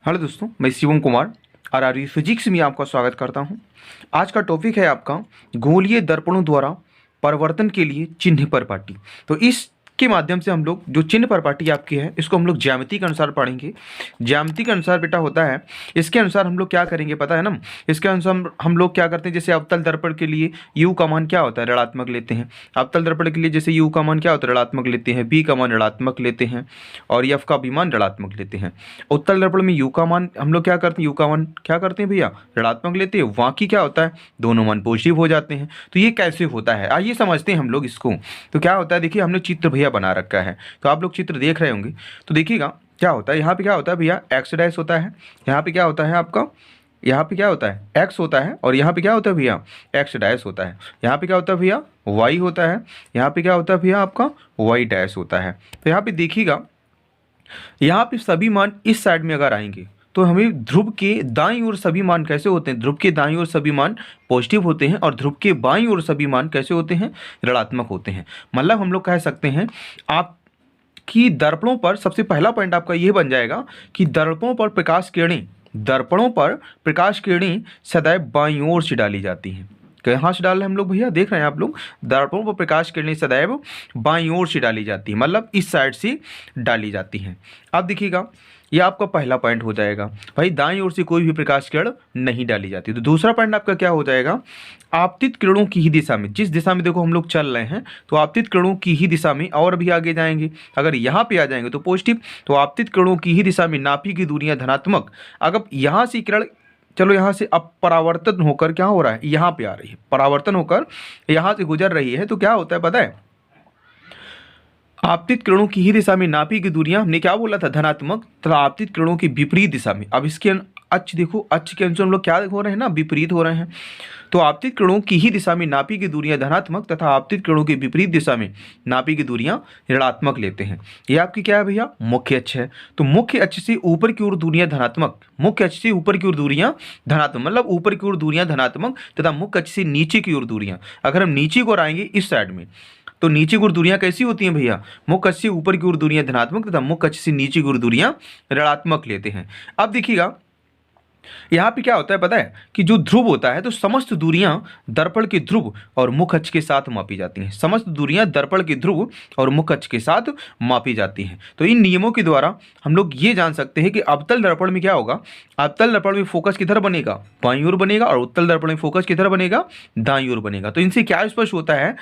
Hello दोस्तों, मैं Shivam Kumar RRB physics में आपका स्वागत करता हूं। आज का टॉपिक है आपका गोलीय दर्पणों द्वारा परावर्तन के लिए चिन्ह परिपाटी। तो इसके माध्यम से हम लोग जो चिन्ह परिपाटी आपकी है इसको हम लोग ज्यामिति के अनुसार पढ़ेंगे। ज्यामिति के अनुसार बेटा होता है, इसके अनुसार हम लोग क्या करेंगे पता है ना। इसके अनुसार हम लोग क्या करते हैं, जैसे अवतल दर्पण के लिए यू का मान क्या होता है, ऋणात्मक लेते हैं। अवतल दर्पण के लिए जैसे यू का मान क्या होता है, ऋणात्मक लेते हैं। बी का मान ऋणात्मक लेते हैं और एफ का भी मान ऋणात्मक लेते हैं। उत्तल दर्पण में यू का मान हम लोग क्या करते हैं, यू का मान क्या करते हैं भैया, ऋणात्मक लेते हैं। बाकी क्या होता है, दोनों मान पॉजिटिव हो जाते हैं। तो ये कैसे होता है आइए समझते हैं हम लोग इसको। तो क्या होता है, देखिए हमने चित्र भैया बना रखा है, तो आप लोग चित्र देख रहे होंगे। तो देखिएगा क्या होता है, यहाँ पे क्या होता है भैया, एक्स डैश होता है। यहाँ पे क्या होता है आपका, यहाँ पे क्या होता है, एक्स होता है। और यहाँ पे क्या होता है भैया, एक्स डैश होता है। यहाँ पे क्या होता है भैया, वाई होता है। यहाँ पे क्या होता है भैया आपका, वाई डैश होता है। तो यहाँ पे देखिएगा, यहाँ पे सभी मान इस साइड में अगर आएंगे तो हमें ध्रुव के दाईं ओर सभी मान कैसे होते हैं, ध्रुव के दाईं ओर सभी मान पॉजिटिव होते हैं और ध्रुव के बाईं ओर सभी मान कैसे होते हैं, ऋणात्मक होते हैं। मतलब हम लोग कह सकते हैं आप कि दर्पणों पर सबसे पहला पॉइंट आपका ये बन जाएगा कि दर्पणों पर प्रकाश किरणें सदैव बाईं ओर से डाली जाती हैं। कहाँ से डाल रहे हैं हम लोग भैया, देख रहे हैं आप लोग, दर्पणों पर प्रकाश किरणें सदैव बाईं ओर से डाली जाती है, मतलब इस साइड से डाली जाती हैं। अब देखिएगा ये आपका पहला पॉइंट हो जाएगा, भाई दाईं ओर से कोई भी प्रकाश किरण नहीं डाली जाती। तो दूसरा पॉइंट आपका क्या हो जाएगा, आपतित किरणों की ही दिशा में, जिस दिशा में देखो हम लोग चल रहे हैं तो आपतित किरणों की ही दिशा में और भी आगे जाएंगे। अगर यहाँ पे आ जाएंगे तो पॉजिटिव, तो आपतित किरणों की ही दिशा में नापी की दूरियां धनात्मक। अगर यहाँ से किरण, चलो यहाँ से अब परावर्तन होकर क्या हो रहा है, यहाँ पे आ रही है, परावर्तन होकर यहाँ से गुजर रही है, तो क्या होता है पता है, आपतित किरणों की ही दिशा में नापी की दूरियां, हमने क्या बोला था, धनात्मक, तथा आपतित किरणों की विपरीत दिशा में। अब इसके अक्ष देखो, अक्ष के अनुसार हम लोग क्या हो रहे हैं ना, विपरीत हो रहे हैं। तो आपतित किरणों की ही दिशा में नापी की दूरियां धनात्मक तथा आपतित किरणों की विपरीत दिशा में नापी की दूरियां ऋणात्मक लेते हैं। ये आपकी क्या है भैया, मुख्य अक्ष है। तो मुख्य अक्ष से ऊपर की ओर दूरियां धनात्मक, मुख्य अक्ष से ऊपर की ओर दूरियां धनात्मक, मतलब ऊपर की ओर दूरियां धनात्मक तथा मुख्य अक्ष से नीचे की ओर दूरियां, अगर हम नीचे की ओर आएंगे इस साइड में तो नीचे की ओर दूरियां कैसी होती हैं भैया, मुख्य अक्ष से ऊपर की ओर दूरियां धनात्मक तथा मुख्य अक्ष से नीचे की ओर दूरियां ऋणात्मक लेते हैं। अब देखिएगा यहाँ पे क्या होता है पता है, कि जो ध्रुव होता है तो समस्त दूरियां दर्पण के ध्रुव और मुख्य अक्ष के साथ मापी जाती हैं। समस्त दूरियां दर्पण के ध्रुव और मुख्य अक्ष के साथ मापी जाती हैं। तो इन नियमों के द्वारा हम लोग ये जान सकते हैं कि अवतल दर्पण में क्या होगा, अवतल दर्पण में फोकस किधर बनेगा, बाईं ओर बनेगा, और उत्तल दर्पण में फोकस किधर बनेगा, दाईं ओर बनेगा। तो इनसे क्या स्पष्ट होता है,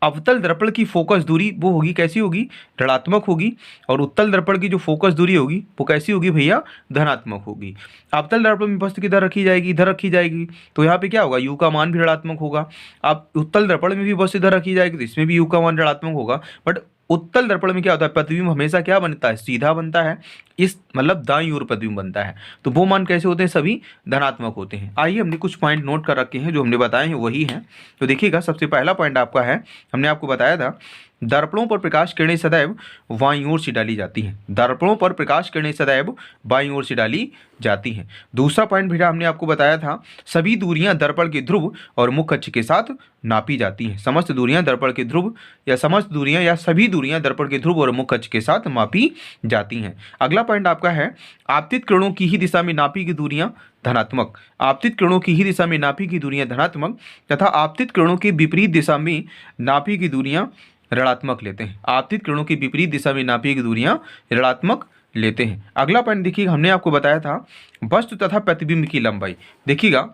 अवतल दर्पण की फोकस दूरी वो होगी कैसी होगी, ऋणात्मक होगी, और उत्तल दर्पण की जो फोकस दूरी होगी वो कैसी होगी भैया, धनात्मक होगी। अवतल दर्पण में वस्तु किधर रखी जाएगी, इधर रखी जाएगी, तो यहाँ पे क्या होगा, यू का मान भी ऋणात्मक होगा। अब उत्तल दर्पण में भी वस्तु इधर रखी जाएगी तो इसमें भी यू का मान ऋणात्मक होगा। बट उत्तल दर्पण में क्या होता है, प्रतिबिंब हमेशा क्या बनता है, सीधा बनता है, इस मतलब दाईं ओर प्रतिबिंब बनता है। तो वो मान कैसे होते हैं, सभी धनात्मक होते हैं। आइए हमने कुछ पॉइंट नोट कर रखे हैं, जो हमने बताए हैं वही हैं। तो देखिएगा सबसे पहला पॉइंट आपका है, हमने आपको बताया था दर्पणों पर प्रकाश किरणें सदैव बाईं ओर से डाली जाती हैं। दर्पणों पर प्रकाश किरणें सदैव बाईं ओर से डाली जाती हैं। दूसरा पॉइंट भैया हमने आपको बताया था, सभी दूरियां दर्पण के ध्रुव और मुख्य अक्ष के साथ नापी जाती हैं। समस्त दूरियां दर्पण के ध्रुव या समस्त दूरियां या सभी दूरियां दर्पण के ध्रुव और मुख्य अक्ष के साथ मापी जाती हैं। अगला पॉइंट आपका है, आपतित किरणों की ही दिशा में नापी की दूरियां धनात्मक, आपतित किरणों की ही दिशा में नापी की दूरियां धनात्मक तथा आपतित किरणों के विपरीत दिशा में नापी की दूरियां ऋणात्मक लेते हैं। आपतित किरणों की विपरीत दिशा में नापी की दूरियां ऋणात्मक लेते हैं। अगला पॉइंट देखिएगा, हमने आपको बताया था वस्तु तथा प्रतिबिंब की लंबाई। देखिएगा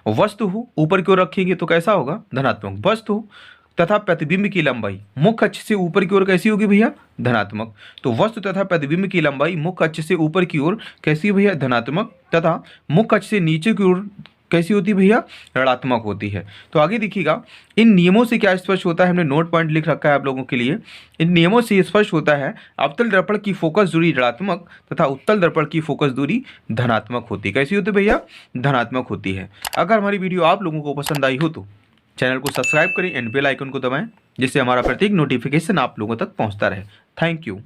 वस्तु ऊपर की ओर रखेंगे तो कैसा होगा, धनात्मक। वस्तु तथा प्रतिबिंब की लंबाई मुख्य अक्ष से ऊपर की ओर कैसी होगी भैया, धनात्मक। तो वस्तु तथा प्रतिबिंब की लंबाई मुख्य अक्ष से ऊपर की ओर कैसी भैया, धनात्मक, तथा मुख्य अक्ष से नीचे की ओर कैसी होती है भैया, ऋणात्मक होती है। तो आगे देखिएगा इन नियमों से क्या स्पष्ट होता है, हमने नोट पॉइंट लिख रखा है आप लोगों के लिए। इन नियमों से स्पष्ट होता है अवतल दर्पण की फोकस दूरी ऋणात्मक तथा उत्तल दर्पण की फोकस दूरी धनात्मक होती है। कैसी होती है भैया, धनात्मक होती है। अगर हमारी वीडियो आप लोगों को पसंद आई हो तो चैनल को सब्सक्राइब करें एंड बेल आइकन को दबाएं, जिससे हमारा प्रत्येक नोटिफिकेशन आप लोगों तक पहुंचता रहे। Thank you.